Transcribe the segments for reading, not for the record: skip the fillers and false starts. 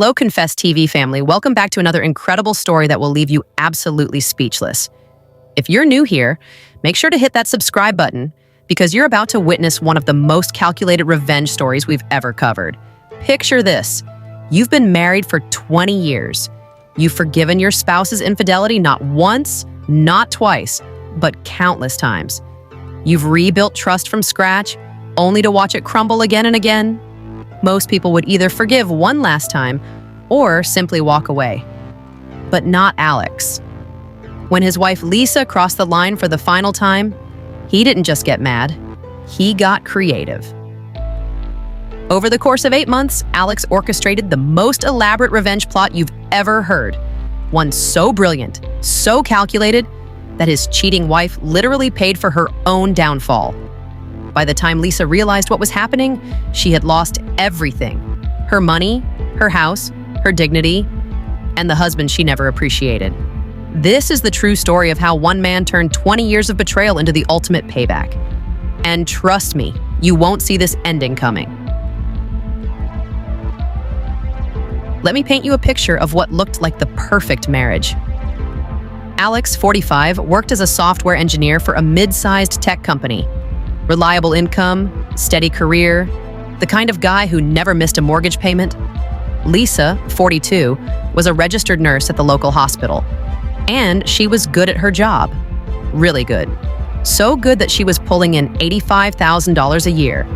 Hello, Confess TV family. Welcome back to another incredible story that will leave you absolutely speechless. If you're new here, make sure to hit that subscribe button because you're about to witness one of the most calculated revenge stories we've ever covered. Picture this. You've been married for 20 years. You've forgiven your spouse's infidelity not once, not twice, but countless times. You've rebuilt trust from scratch, only to watch it crumble again and again. Most people would either forgive one last time or simply walk away. But not Alex. When his wife Lisa crossed the line for the final time, he didn't just get mad, he got creative. Over the course of 8 months, Alex orchestrated the most elaborate revenge plot you've ever heard. One so brilliant, so calculated, that his cheating wife literally paid for her own downfall. By the time Lisa realized what was happening, she had lost everything. Her money, her house, her dignity, and the husband she never appreciated. This is the true story of how one man turned 20 years of betrayal into the ultimate payback. And trust me, you won't see this ending coming. Let me paint you a picture of what looked like the perfect marriage. Alex, 45, worked as a software engineer for a mid-sized tech company. Reliable income, steady career, the kind of guy who never missed a mortgage payment. Lisa, 42, was a registered nurse at the local hospital. And she was good at her job. Really good. So good that she was pulling in $85,000 a year,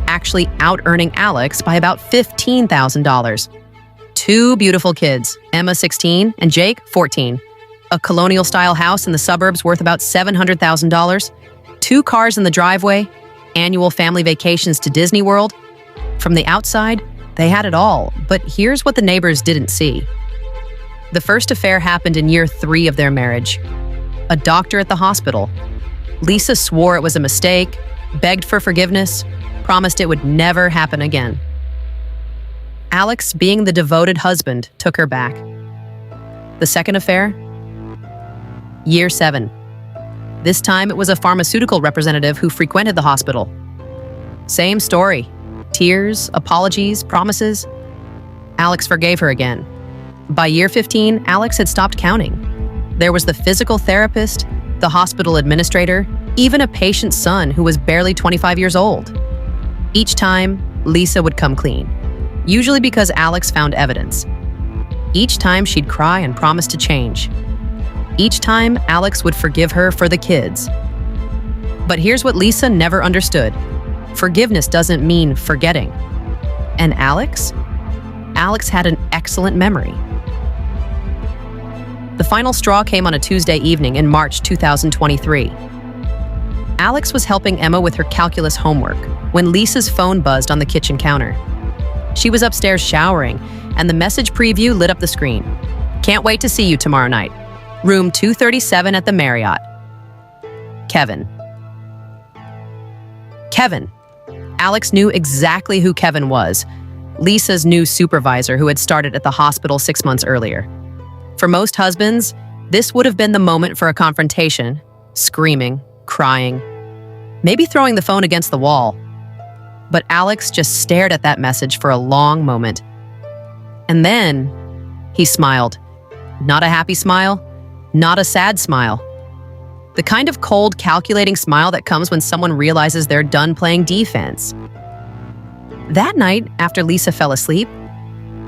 actually out-earning Alex by about $15,000. 2 beautiful kids, Emma, 16, and Jake, 14. A colonial-style house in the suburbs worth about $700,000. 2 cars in the driveway, annual family vacations to Disney World. From the outside, they had it all, but here's what the neighbors didn't see. The first affair happened in year 3 of their marriage. A doctor at the hospital. Lisa swore it was a mistake, begged for forgiveness, promised it would never happen again. Alex, being the devoted husband, took her back. The second affair? Year 7. This time, it was a pharmaceutical representative who frequented the hospital. Same story. Tears, apologies, promises. Alex forgave her again. By year 15, Alex had stopped counting. There was the physical therapist, the hospital administrator, even a patient's son who was barely 25 years old. Each time, Lisa would come clean, usually because Alex found evidence. Each time, she'd cry and promise to change. Each time, Alex would forgive her for the kids. But here's what Lisa never understood. Forgiveness doesn't mean forgetting. And Alex? Alex had an excellent memory. The final straw came on a Tuesday evening in March 2023. Alex was helping Emma with her calculus homework when Lisa's phone buzzed on the kitchen counter. She was upstairs showering, and the message preview lit up the screen. "Can't wait to see you tomorrow night. Room 237 at the Marriott. Kevin." Kevin. Alex knew exactly who Kevin was, Lisa's new supervisor who had started at the hospital 6 months earlier. For most husbands, this would have been the moment for a confrontation, screaming, crying, maybe throwing the phone against the wall. But Alex just stared at that message for a long moment. And then he smiled. Not a happy smile, not a sad smile. The kind of cold, calculating smile that comes when someone realizes they're done playing defense. That night, after Lisa fell asleep,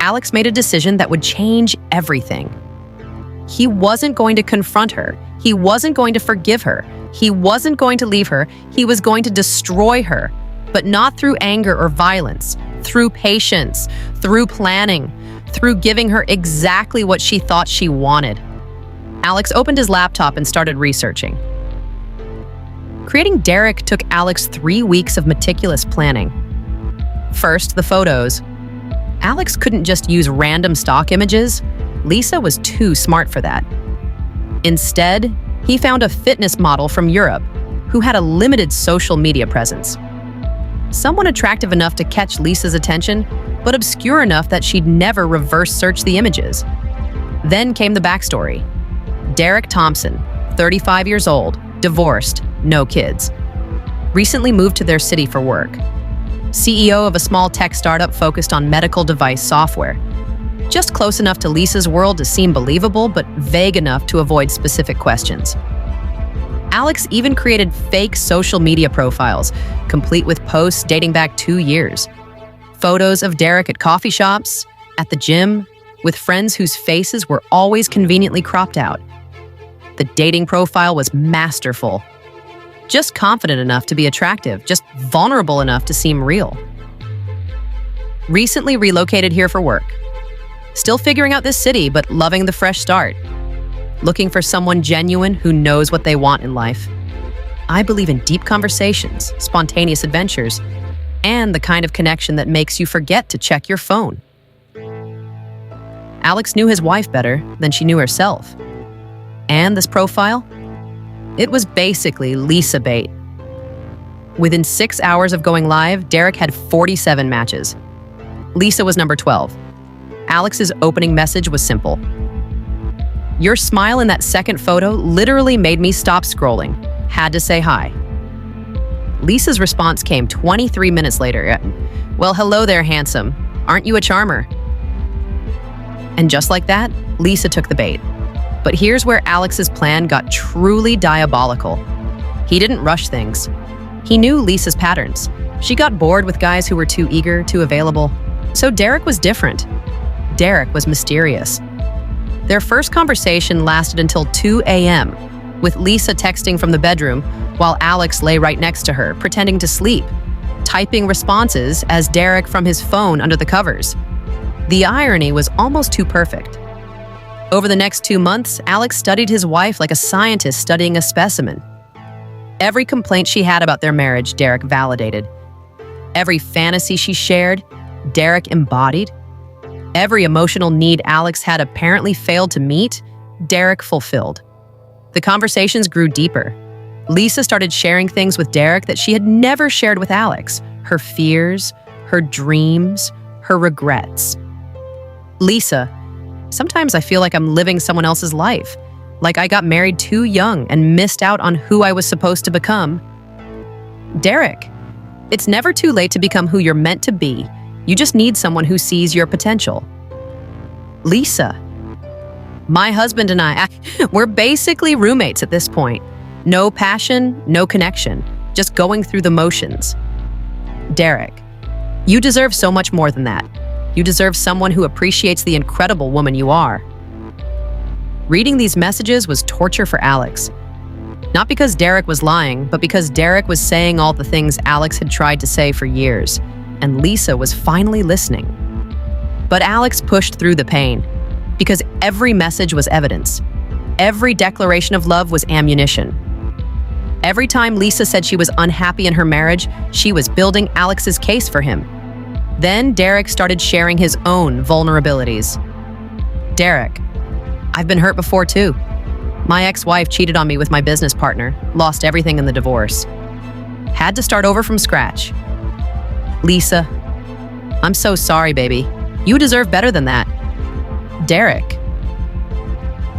Alex made a decision that would change everything. He wasn't going to confront her. He wasn't going to forgive her. He wasn't going to leave her. He was going to destroy her, but not through anger or violence, through patience, through planning, through giving her exactly what she thought she wanted. Alex opened his laptop and started researching. Creating Derek took Alex 3 weeks of meticulous planning. First, the photos. Alex couldn't just use random stock images. Lisa was too smart for that. Instead, he found a fitness model from Europe who had a limited social media presence. Someone attractive enough to catch Lisa's attention, but obscure enough that she'd never reverse search the images. Then came the backstory. Derek Thompson, 35 years old, divorced, no kids. Recently moved to their city for work. CEO of a small tech startup focused on medical device software. Just close enough to Lisa's world to seem believable, but vague enough to avoid specific questions. Alex even created fake social media profiles, complete with posts dating back 2 years. Photos of Derek at coffee shops, at the gym, with friends whose faces were always conveniently cropped out. The dating profile was masterful. Just confident enough to be attractive, just vulnerable enough to seem real. Recently relocated here for work. Still figuring out this city, but loving the fresh start. Looking for someone genuine who knows what they want in life. I believe in deep conversations, spontaneous adventures, and the kind of connection that makes you forget to check your phone. Alex knew his wife better than she knew herself. And this profile? It was basically Lisa bait. Within 6 hours of going live, Derek had 47 matches. Lisa was number 12. Alex's opening message was simple. Your smile in that second photo literally made me stop scrolling. Had to say hi. Lisa's response came 23 minutes later. Well, hello there, handsome. Aren't you a charmer? And just like that, Lisa took the bait. But here's where Alex's plan got truly diabolical. He didn't rush things. He knew Lisa's patterns. She got bored with guys who were too eager, too available. So Derek was different. Derek was mysterious. Their first conversation lasted until 2 a.m., with Lisa texting from the bedroom while Alex lay right next to her, pretending to sleep, typing responses as Derek from his phone under the covers. The irony was almost too perfect. Over the next 2 months, Alex studied his wife like a scientist studying a specimen. Every complaint she had about their marriage, Derek validated. Every fantasy she shared, Derek embodied. Every emotional need Alex had apparently failed to meet, Derek fulfilled. The conversations grew deeper. Lisa started sharing things with Derek that she had never shared with Alex. Her fears, her dreams, her regrets. Lisa, sometimes I feel like I'm living someone else's life. Like I got married too young and missed out on who I was supposed to become. Derek, it's never too late to become who you're meant to be. You just need someone who sees your potential. Lisa, my husband and I, we're basically roommates at this point. No passion, no connection, just going through the motions. Derek, you deserve so much more than that. You deserve someone who appreciates the incredible woman you are. Reading these messages was torture for Alex. Not because Derek was lying, but because Derek was saying all the things Alex had tried to say for years. And Lisa was finally listening. But Alex pushed through the pain, because every message was evidence. Every declaration of love was ammunition. Every time Lisa said she was unhappy in her marriage, she was building Alex's case for him. Then Derek started sharing his own vulnerabilities. Derek, I've been hurt before too. My ex-wife cheated on me with my business partner, lost everything in the divorce. Had to start over from scratch. Lisa, I'm so sorry, baby. You deserve better than that. Derek,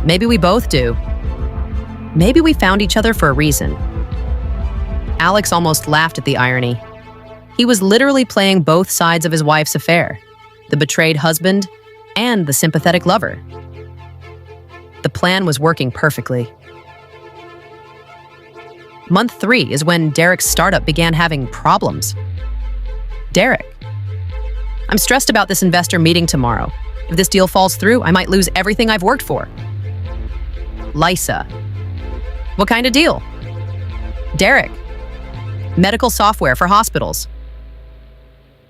maybe we both do. Maybe we found each other for a reason. Alex almost laughed at the irony. He was literally playing both sides of his wife's affair, the betrayed husband and the sympathetic lover. The plan was working perfectly. Month 3 is when Derek's startup began having problems. Derek, I'm stressed about this investor meeting tomorrow. If this deal falls through, I might lose everything I've worked for. Lisa, what kind of deal? Derek, medical software for hospitals.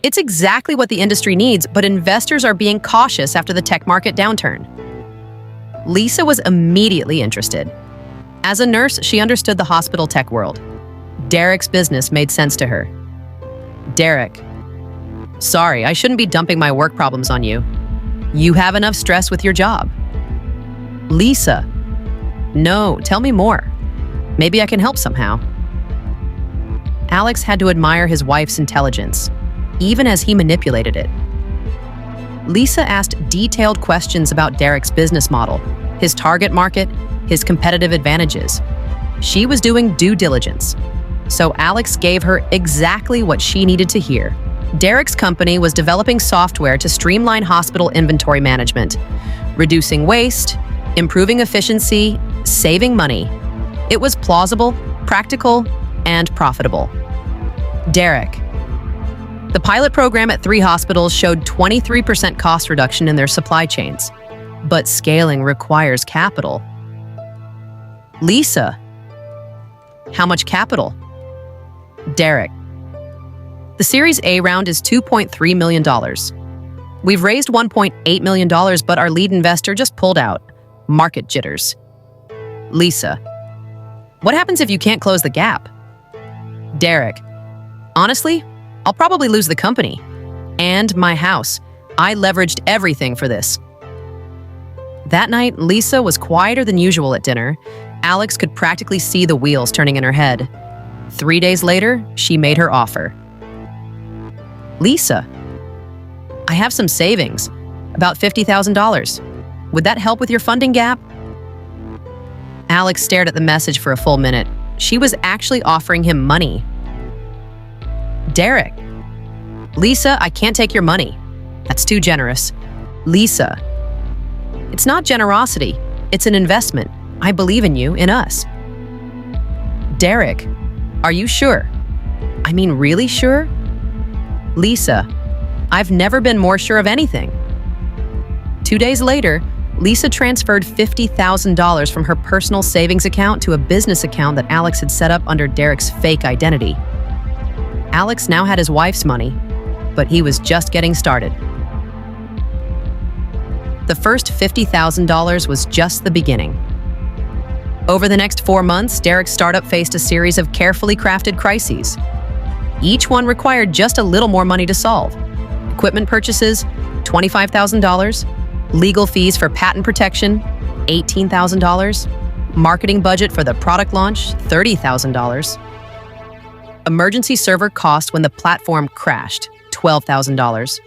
It's exactly what the industry needs, but investors are being cautious after the tech market downturn. Lisa was immediately interested. As a nurse, she understood the hospital tech world. Derek's business made sense to her. Derek, sorry, I shouldn't be dumping my work problems on you. You have enough stress with your job. Lisa, no, tell me more. Maybe I can help somehow. Alex had to admire his wife's intelligence, even as he manipulated it. Lisa asked detailed questions about Derek's business model, his target market, his competitive advantages. She was doing due diligence, so Alex gave her exactly what she needed to hear. Derek's company was developing software to streamline hospital inventory management, reducing waste, improving efficiency, saving money. It was plausible, practical, and profitable. Derek. The pilot program at 3 hospitals showed 23% cost reduction in their supply chains. But scaling requires capital. Lisa. How much capital? Derek. The Series A round is $2.3 million. We've raised $1.8 million, but our lead investor just pulled out. Market jitters. Lisa. What happens if you can't close the gap? Derek. Honestly, I'll probably lose the company. And my house. I leveraged everything for this. That night, Lisa was quieter than usual at dinner. Alex could practically see the wheels turning in her head. 3 days later, she made her offer. Lisa, I have some savings, about $50,000. Would that help with your funding gap? Alex stared at the message for a full minute. She was actually offering him money. Derek. Lisa, I can't take your money. That's too generous. Lisa. It's not generosity. It's an investment. I believe in you, in us. Derek. Are you sure? I mean, really sure? Lisa. I've never been more sure of anything. 2 days later, Lisa transferred $50,000 from her personal savings account to a business account that Alex had set up under Derek's fake identity. Alex now had his wife's money, but he was just getting started. The first $50,000 was just the beginning. Over the next 4 months, Derek's startup faced a series of carefully crafted crises. Each one required just a little more money to solve. Equipment purchases, $25,000. Legal fees for patent protection, $18,000. Marketing budget for the product launch, $30,000. Emergency server cost when the platform crashed, $12,000.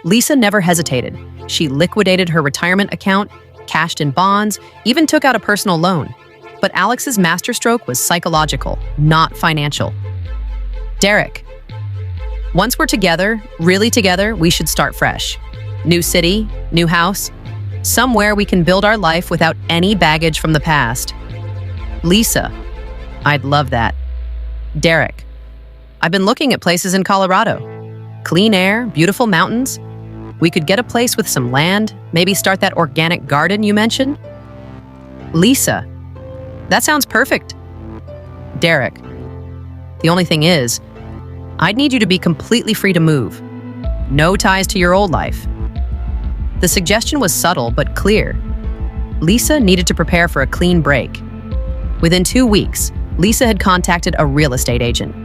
Lisa never hesitated. She liquidated her retirement account, cashed in bonds, even took out a personal loan. But Alex's masterstroke was psychological, not financial. Derek. Once we're together, really together, we should start fresh. New city, new house, somewhere we can build our life without any baggage from the past. Lisa. I'd love that. Derek. I've been looking at places in Colorado. Clean air, beautiful mountains. We could get a place with some land, maybe start that organic garden you mentioned. Lisa. That sounds perfect. Derek. The only thing is, I'd need you to be completely free to move. No ties to your old life. The suggestion was subtle but clear. Lisa needed to prepare for a clean break. Within 2 weeks, Lisa had contacted a real estate agent.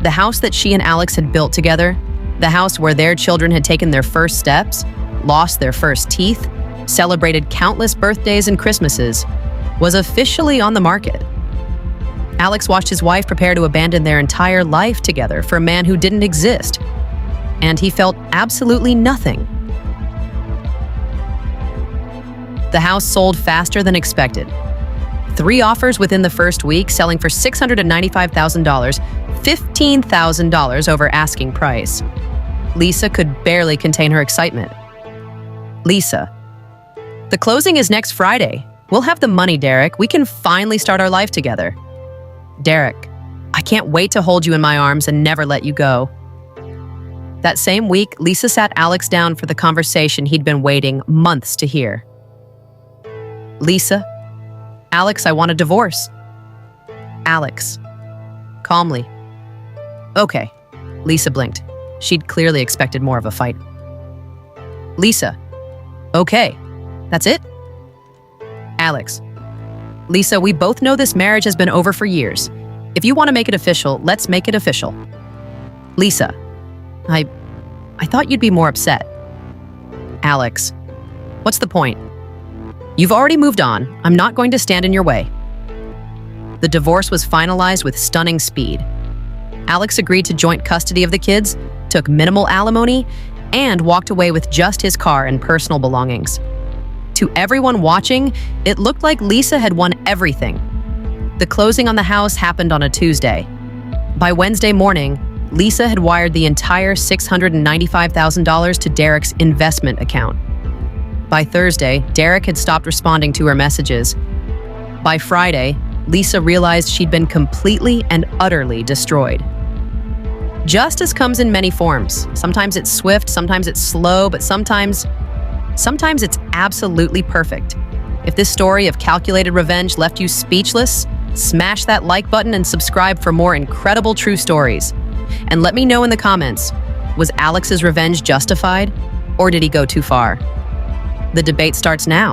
The house that she and Alex had built together, the house where their children had taken their first steps, lost their first teeth, celebrated countless birthdays and Christmases, was officially on the market. Alex watched his wife prepare to abandon their entire life together for a man who didn't exist, and he felt absolutely nothing. The house sold faster than expected. 3 offers within the first week, selling for $695,000, $15,000 over asking price. Lisa could barely contain her excitement. Lisa. The closing is next Friday. We'll have the money, Derek. We can finally start our life together. Derek. I can't wait to hold you in my arms and never let you go. That same week, Lisa sat Alex down for the conversation he'd been waiting months to hear. Lisa. Alex, I want a divorce. Alex. Calmly. Okay. Lisa blinked. She'd clearly expected more of a fight. Lisa. Okay. That's it? Alex. Lisa, we both know this marriage has been over for years. If you want to make it official, let's make it official. Lisa. I thought you'd be more upset. Alex. What's the point? You've already moved on. I'm not going to stand in your way. The divorce was finalized with stunning speed. Alex agreed to joint custody of the kids, took minimal alimony, and walked away with just his car and personal belongings. To everyone watching, it looked like Lisa had won everything. The closing on the house happened on a Tuesday. By Wednesday morning, Lisa had wired the entire $695,000 to Derek's investment account. By Thursday, Derek had stopped responding to her messages. By Friday, Lisa realized she'd been completely and utterly destroyed. Justice comes in many forms. Sometimes it's swift, sometimes it's slow, but sometimes it's absolutely perfect. If this story of calculated revenge left you speechless, smash that like button and subscribe for more incredible true stories. And let me know in the comments, was Alex's revenge justified, or did he go too far? The debate starts now.